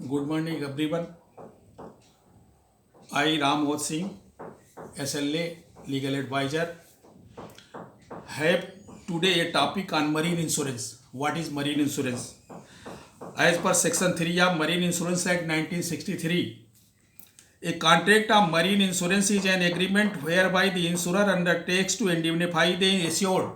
Good morning, everyone. I, Ram Mohan Singh, SLA legal advisor, have today a topic on marine insurance. What is marine insurance? As per Section 3 of Marine Insurance Act 1963, a contract of marine insurance is an agreement whereby the insurer undertakes to indemnify the assured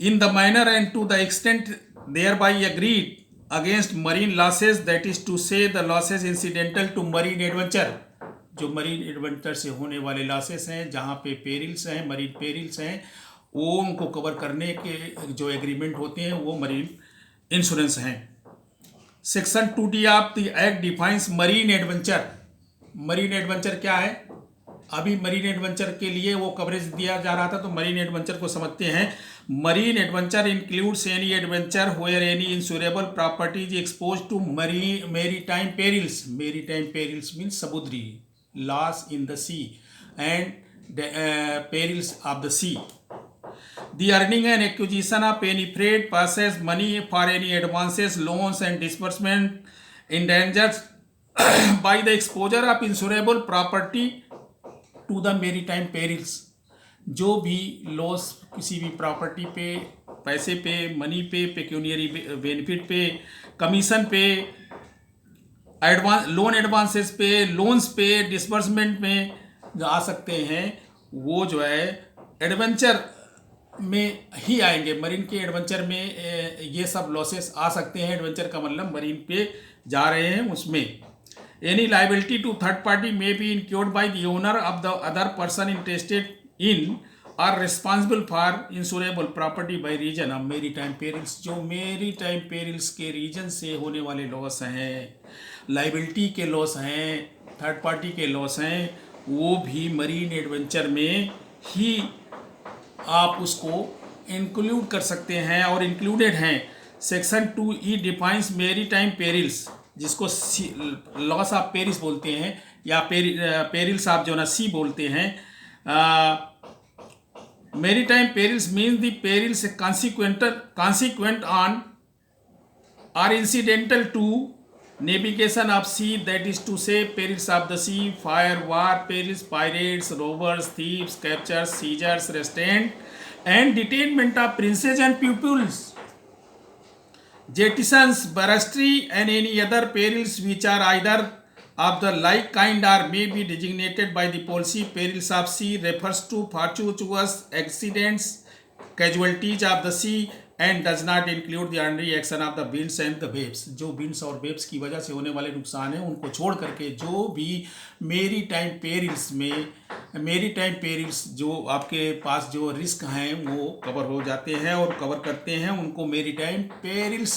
in the manner and to the extent thereby agreed against marine losses, that is to say the losses incidental to marine adventure. जो marine adventure से होने वाले losses हैं, जहाँ पे perils हैं, marine perils हैं, वो उनको कवर करने के जो एग्रीमेंट होते हैं वो मरीन इंश्योरेंस हैं. Section 2D of the act defines marine adventure. Marine adventure क्या है? अभी मरीन एडवेंचर के लिए वो कवरेज दिया जा रहा था, तो मरीन एडवेंचर को समझते हैं. Marine adventure includes any adventure where any insurable property is expose to maritime perils. Maritime perils means समुद्री loss in the sea and perils of the sea. The earning and acquisition of any freight, purchase money for any advances, loans and disbursement endangered by the exposure of insurable property to the maritime perils. जो भी loss किसी भी property पे, पैसे पे, money पे, पेक्यूनियरी benefit पे, commission पे, लोन एडवांसेस पे, लोन्स पे, डिसबर्समेंट में जो आ सकते हैं, वो जो है एडवेंचर में ही आएंगे. मरीन के एडवेंचर में ये सब लॉसेस आ सकते हैं. एडवेंचर का मतलब मरीन पे जा रहे हैं उसमें. Any liability to third party may be incurred by the owner of the other person interested in or responsible for insurable property by reason of maritime perils. जो मेरीटाइम पेरिल्स के reason से होने वाले लॉस हैं, liability के loss हैं, third party के loss हैं, वो भी मरीन एडवेंचर में ही आप उसको इंक्लूड कर सकते हैं और इंक्लूडेड हैं. Section 2E defines maritime perils, जिसको लॉस ऑफ पेरिस बोलते हैं या पेरिल्स ऑफ जो ना सी बोलते हैं. Maritime perils means the perils consequent on or incidental to navigation of sea, that is to say perils of the sea, fire, war perils, pirates, robbers, thieves, captures, seizures, restraint and detainment of princes and pupils, jettisons, barastry and any other perils which are either of the like kind or may be designated by the policy. Perils of sea refers to fortuitous accidents, casualties of the sea and does not include the ordinary action of the winds and the waves. जो winds और waves की वजह से होने वाले नुकसान हैं उनको छोड़ करके जो भी मेरीटाइम पेरिल्स जो आपके पास जो रिस्क हैं वो कवर हो जाते हैं और कवर करते हैं, उनको मेरीटाइम पेरिल्स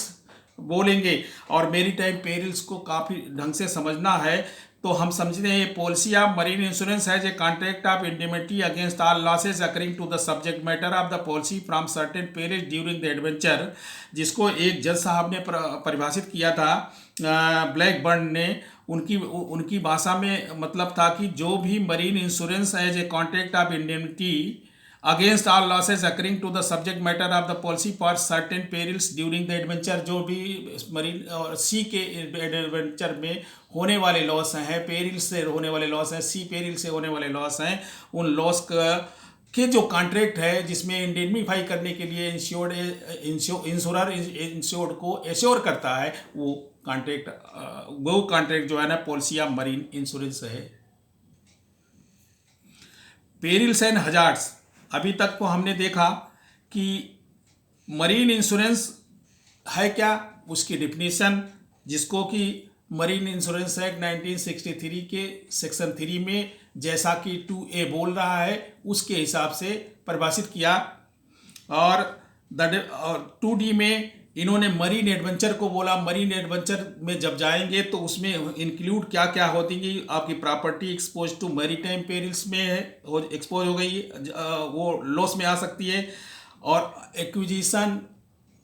बोलेंगे. और मेरीटाइम पेरिल्स को काफ़ी ढंग से समझना है तो हम समझते हैं policy of marine insurance has a contract of indemnity against all losses occurring to the subject matter of the policy from certain perils during the adventure, जिसको एक जज साहब ने परिभाषित किया था, ब्लैकबर्न ने. उनकी भाषा में मतलब था कि जो भी marine insurance as a contract of indemnity against all losses occurring to the subject matter of the policy for certain perils during the adventure. जो भी मरीन और सी के एडवेंचर में होने वाले लॉस हैं, पेरिल से होने वाले लॉस हैं, सी पेरिल से होने वाले लॉस हैं, उन लॉस के जो कॉन्ट्रैक्ट है जिसमें इंडेमिफाई करने के लिए इंश्योरर इंश्योर्ड को एश्योर करता है, वो कॉन्ट्रैक्ट जो है ना पॉलिसी ऑफ मरीन इंश्योरेंस है. Perils and hazards. अभी तक तो हमने देखा कि मरीन इंश्योरेंस है क्या, उसकी डिफिनीशन, जिसको कि मरीन इंश्योरेंस एक्ट 1963 के सेक्शन 3 में जैसा कि 2A बोल रहा है उसके हिसाब से परिभाषित किया. और 2D में इन्होंने मरीन एडवेंचर को बोला. मरीन एडवेंचर में जब जाएंगे तो उसमें इंक्लूड क्या क्या होती, आपकी property expose to maritime perils में है, एक्सपोज हो गई, वो लॉस में आ सकती है. और एक्विजिशन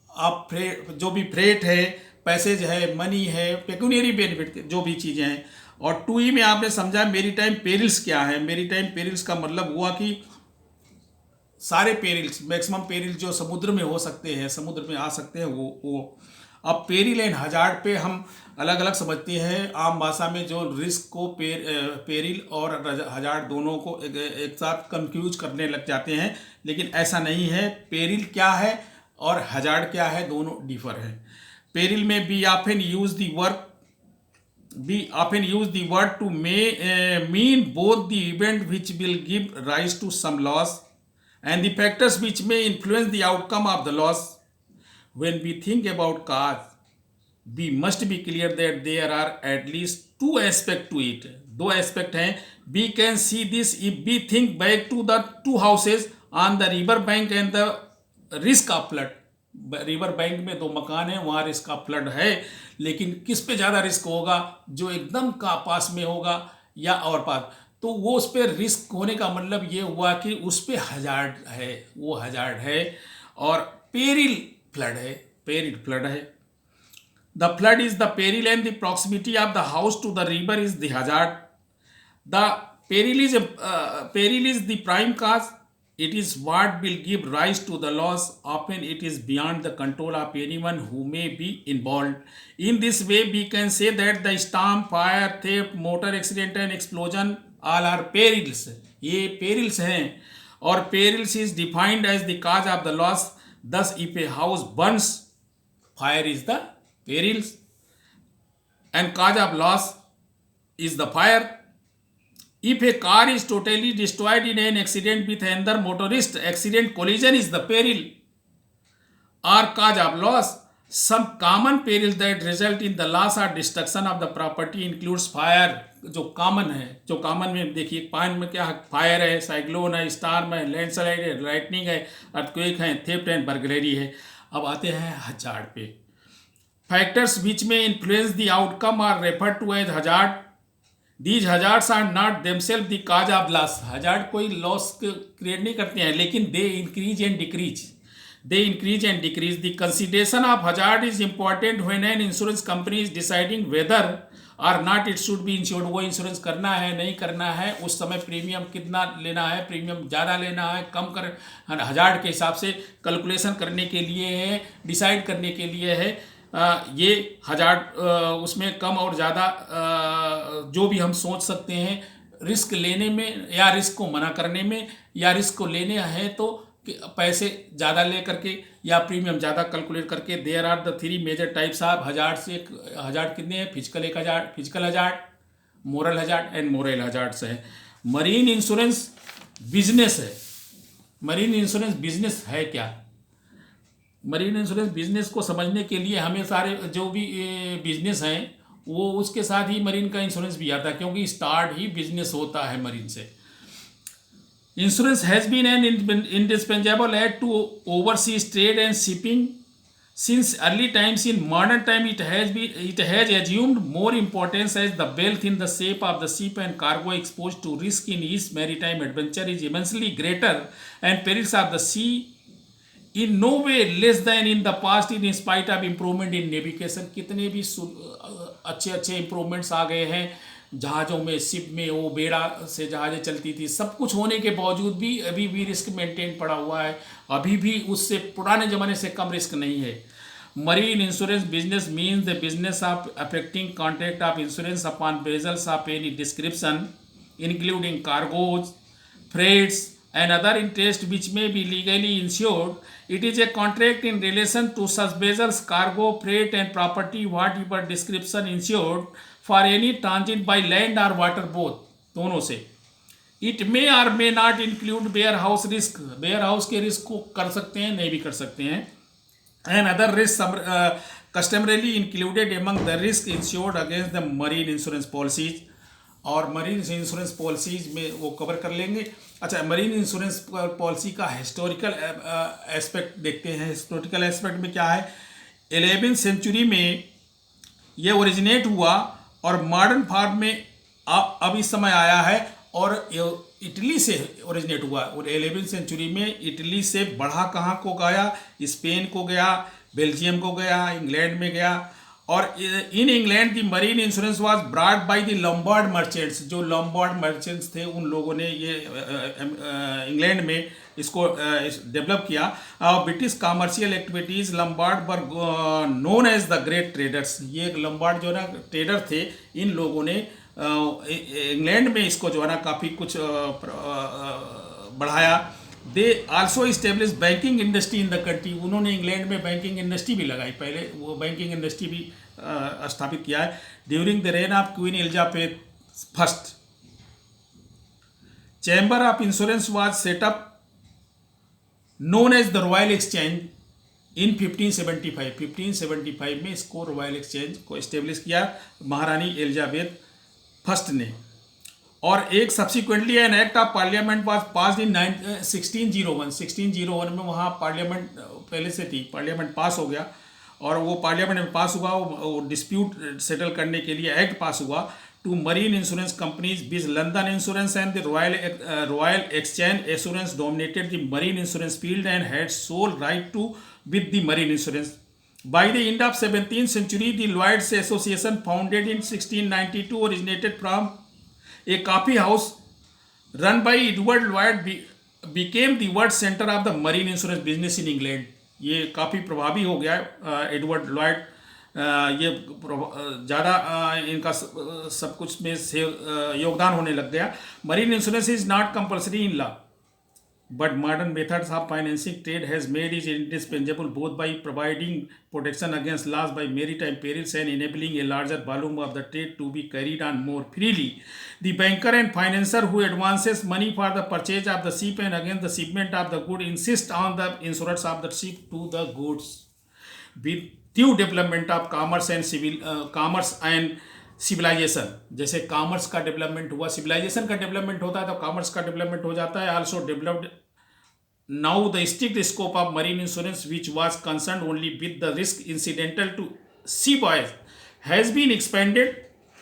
आप जो भी फ्रेट है, पैसेज है, मनी है, पेक्यूनियरी बेनिफिट जो भी चीज़ें हैं. और 2E में आपने समझा मेरीटाइम पेरिल्स क्या है. मेरीटाइम पेरिल्स का मतलब हुआ कि सारे पेरिल्स, मैक्सिमम पेरिल्स जो समुद्र में हो सकते हैं, समुद्र में आ सकते हैं, वो अब पेरिल एंड हजार्ड पे हम अलग अलग समझते हैं आम भाषा में, जो रिस्क को पेरिल और हजार्ड दोनों को एक साथ कंफ्यूज करने लग जाते हैं, लेकिन ऐसा नहीं है। पेरिल क्या है और हजार्ड क्या है, दोनों डिफर है। पेरिल में we often use the word to mean both the event which will give rise to some loss and the factors which may influence the outcome of the loss. When we think about cause, we must be clear that there are at least two aspects to it. दो aspect हैं. We can see this if we think back to the two houses on the river bank and the risk of flood. River bank में दो मकान हैं, वहाँ risk of flood है, लेकिन किस पे ज़्यादा रिस्क होगा, जो एकदम का पास में होगा या और पास. तो वो उस पर रिस्क होने का मतलब ये हुआ कि उस पर हजार्ड है, वो हजार्ड है, और पेरिल फ्लड है, पेरिल फ्लड है. The flood is the peril and the proximity of the house to the river is the hazard. The peril is the prime cause. It is what will give rise to the loss. Often it is beyond the control of anyone who may be involved. In this way, we can say that the storm, fire, theft, motor accident and explosion all are perils. ये perils हैं, और perils is defined as the cause of the loss. Thus, if a house burns, fire is the perils and cause of loss is the fire. If a car is totally destroyed in an accident with another motorist, accident collision is the peril or cause of loss. Some common perils that result in the loss or destruction of the property includes fire. जो common है, जो common में देखिए, पान में क्या है, fire है, साइक्लोन है, स्टार्म है, लैंडस्लाइड है, लाइटनिंग है, अर्थक्वेक है, थेफ्ट एंड बर्गलरी है. अब आते हैं हजार्ड पे. Factors which may influence the outcome are referred to as hazard. These hazards are not themselves the cause of loss. Hazard कोई loss create नहीं करते हैं, लेकिन they increase and decrease. They increase and decrease. The consideration of hazard is important when an insurance company is deciding whether or not it should be insured. वो insurance करना है नहीं करना है, उस समय प्रीमियम कितना लेना है, प्रीमियम ज़्यादा लेना है कम कर, हजार्ड के हिसाब से कैलकुलेशन करने के लिए है, डिसाइड करने के लिए है. ये हजार्ड उसमें कम और ज़्यादा जो भी हम सोच सकते हैं रिस्क लेने में, या रिस्क को मना करने में, या रिस्क को लेने हैं तो पैसे ज़्यादा ले करके या प्रीमियम ज़्यादा कैलकुलेट करके. There are the three major types of hazard. से हजार्ड कितने हैं? फिजिकल एक hazard, physical hazard, moral hazard and moral hazards है. मरीन इंश्योरेंस बिजनेस है. मरीन इंश्योरेंस बिजनेस है क्या? मरीन इंश्योरेंस बिजनेस को समझने के लिए हमें सारे जो भी बिजनेस हैं वो उसके साथ ही मरीन का इंश्योरेंस भी आता है, क्योंकि स्टार्ट ही बिजनेस होता है मरीन से. Insurance has been an indispensable aid to overseas trade and shipping since early times. In modern time it has assumed more importance as the wealth in the shape of the ship and cargo expose to risk in each maritime adventure is immensely greater and perils of the sea in no way less than in the past in spite of improvement in navigation. कितने भी अच्छे अच्छे improvements आ गए हैं जहाज़ों में, ship में, वो बेड़ा से जहाज़ें चलती थी, सब कुछ होने के बावजूद भी अभी भी रिस्क मेंटेन पड़ा हुआ है. अभी भी उससे पुराने ज़माने से कम रिस्क नहीं है. Marine insurance business means the business of affecting contract of insurance upon vessels of any description including cargoes, freights and other interest which may be legally insured. It is a contract in relation to such vessels, cargo, freight and property whatever description insured for any transit by land or water, both दोनों से. It may or may not include warehouse risk. warehouse के risk को कर सकते हैं, नहीं भी कर सकते हैं. and other risks customarily included among the risk insured against the marine insurance policies. और मरीन इंश्योरेंस पॉलिसीज में वो कवर कर लेंगे. अच्छा, मरीन इंश्योरेंस पॉलिसी का हिस्टोरिकल एस्पेक्ट देखते हैं. हिस्टोरिकल एस्पेक्ट में क्या है? 11वीं सेंचुरी में ये ओरिजिनेट हुआ और मॉडर्न फॉर्म में अब इस समय आया है, और इटली से ओरिजिनेट हुआ. और 11वीं सेंचुरी में इटली से बढ़ा कहाँ को गया? स्पेन को गया, बेल्जियम को गया, इंग्लैंड में गया, और in England the marine insurance was brought by the Lombard merchants. जो लॉम्बार्ड मर्चेंट्स थे उन लोगों ने ये इंग्लैंड में इसको डेवलप किया। British commercial activities Lombard were known as the great traders. ये लॉम्बार्ड जो ना ट्रेडर थे, इन लोगों ने इंग्लैंड में इसको जो है ना काफ़ी कुछ बढ़ाया। They also establish banking industry in the country. उन्होंने इंग्लैंड में बैंकिंग इंडस्ट्री भी लगाई, पहले वो बैंकिंग इंडस्ट्री भी स्थापित किया है। During the reign of Queen Elizabeth first, chamber of insurance was set up known as the Royal Exchange in 1575। 1575 में इसको रॉयल एक्सचेंज को इस्टेब्लिश किया महारानी एलिजाबेथ फर्स्ट ने। और एक subsequently an act of parliament was pass in 1601। 1601 में वहाँ पार्लियामेंट पहले से थी, पार्लियामेंट पास हो गया और वो पार्लियामेंट में पास हुआ, वो डिस्प्यूट सेटल करने के लिए एक्ट पास हुआ to marine insurance companies which London insurance and the Royal Exchange assurance dominated the marine insurance field and had sole right to with the marine insurance. By the end of 17th century, the Lloyd's Association, founded in 1692, originated from a coffee house run by Edward Lloyd, became the world center of the marine insurance business in England. ये काफ़ी प्रभावी हो गया Edward Lloyd, ये ज़्यादा इनका सब कुछ में से योगदान होने लग गया। Marine insurance is not compulsory in law, but modern methods of financing trade has made it indispensable both by providing protection against loss by maritime perils and enabling a larger volume of the trade to be carried on more freely. The banker and financier who advances money for the purchase of the ship and against the shipment of the good insist on the insurance of the ship to the goods. With due development of commerce and civilisation, जैसे commerce का development हुआ, civilisation का development होता है तो commerce का development हो जाता है। Also developed now the strict scope of marine insurance which was concern only with the risk incidental to sea voyages has been expanded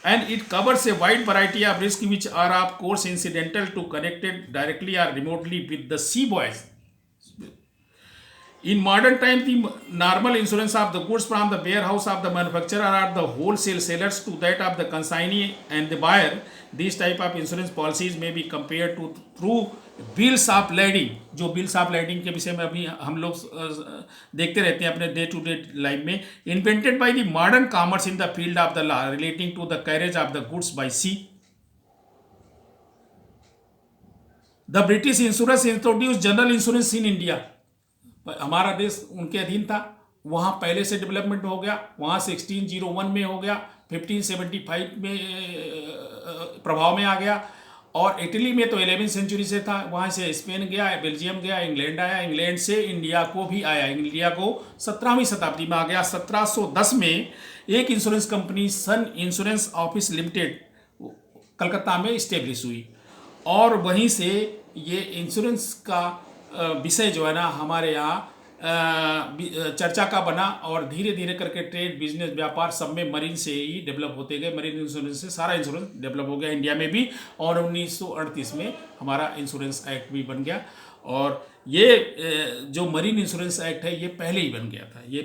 and it covers a wide variety of risk which are of course incidental to connected directly और remotely with the sea voyages. In modern time, the normal insurance of the goods from the warehouse of the manufacturer or the wholesale sellers to that of the consignee and the buyer. These type of insurance policies may be compared to through bills of lading. जो bills of lading के विषय में अभी हम लोग देखते रहते हैं अपने डे टू डे लाइफ में। Invented by the modern commerce in the field of the law relating to the carriage of the goods by sea. The British insurers introduced general insurance in India. हमारा देश उनके अधीन था, वहाँ पहले से development हो गया, वहाँ 1601 में हो गया, 1575 में प्रभाव में आ गया। और इटली में तो 11वीं सेंचुरी से था, वहाँ से स्पेन गया, बेल्जियम गया, इंग्लैंड आया, इंग्लैंड से इंडिया को भी आया, इंडिया को 17वीं शताब्दी में आ गया। 1710 में एक इंश्योरेंस कंपनी सन इंश्योरेंस ऑफिस लिमिटेड कलकत्ता में इस्टेब्लिश हुई और वहीं से ये इंश्योरेंस का विषय जो है ना हमारे यहाँ चर्चा का बना और धीरे धीरे करके ट्रेड बिजनेस व्यापार सब में मरीन से ही डेवलप होते गए। मरीन इंश्योरेंस से सारा इंश्योरेंस डेवलप हो गया इंडिया में भी और 1938 में हमारा इंश्योरेंस एक्ट भी बन गया। और ये जो मरीन इंश्योरेंस एक्ट है ये पहले ही बन गया था, ये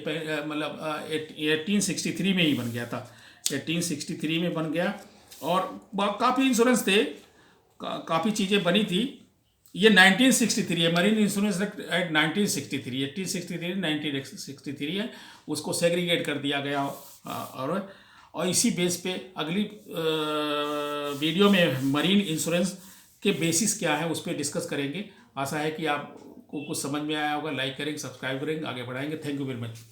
मतलब 1863 में ही बन गया था, 1863 में बन गया। और काफ़ी इंश्योरेंस थे, काफ़ी चीज़ें बनी थी। ये 1963 है, मरीन इंश्योरेंस एक्ट 1963, 1963 है, उसको सेग्रीगेट कर दिया गया। और इसी बेस पे अगली वीडियो में मरीन इंश्योरेंस के बेसिस क्या है उस पर डिस्कस करेंगे। आशा है कि आपको कुछ समझ में आया होगा। लाइक करेंगे, सब्सक्राइब करेंगे, आगे बढ़ाएंगे। Thank you very much.